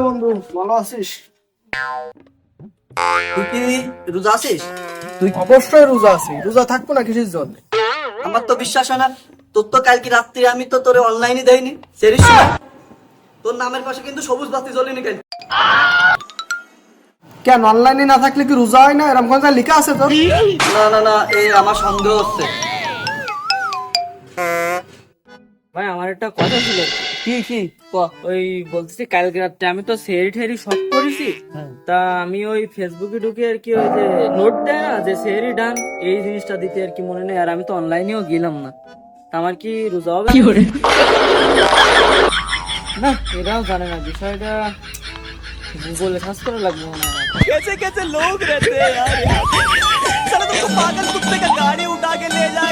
বন্ধু ভালো আছিস? তুই কি রোজা আছিস? তুই অবশ্যই রোজা আছি, রোজা থাকবো না কিসের জন্য? আমার তো বিশ্বাস হয় না। তোর তো কালকে রাত্রি আমি তো তোরে অনলাইনে দেইনি সেরিস সময়। তোর নামের পাশে কিন্তু সবুজ বাতি জ্বলেনি কেন? কেন অনলাইনে না থাকলে কি রোজা হয় না? এরকম কোন জায়গায় লেখা আছে তোর? না না না, এই আমার সন্দেহ হচ্ছে। ভাই আমার একটা কথা ছিল। কি কি ওই বলতেছি কালকে রাত্রে আমি তো সেরি ঠেরি সব করেছি। তা আমি ওই ফেসবুকে ঢুকে আর কি ওই যে নোট দেয় না যে সেরি ডান, এই জিনিসটা দিতে আর কি মনে নেই। আর আমি তো অনলাইনেও গেলাম না, তা আমার কি রোজা হবে না? এরাও জানে না বিষয়টা, গুগলে সার্চ করা লাগবে মনে হয়। कैसे कैसे लोग रहते हैं यार यहाँ पे। साला तुमको पागल कुत्ते का गाड़ी उठा के ले जा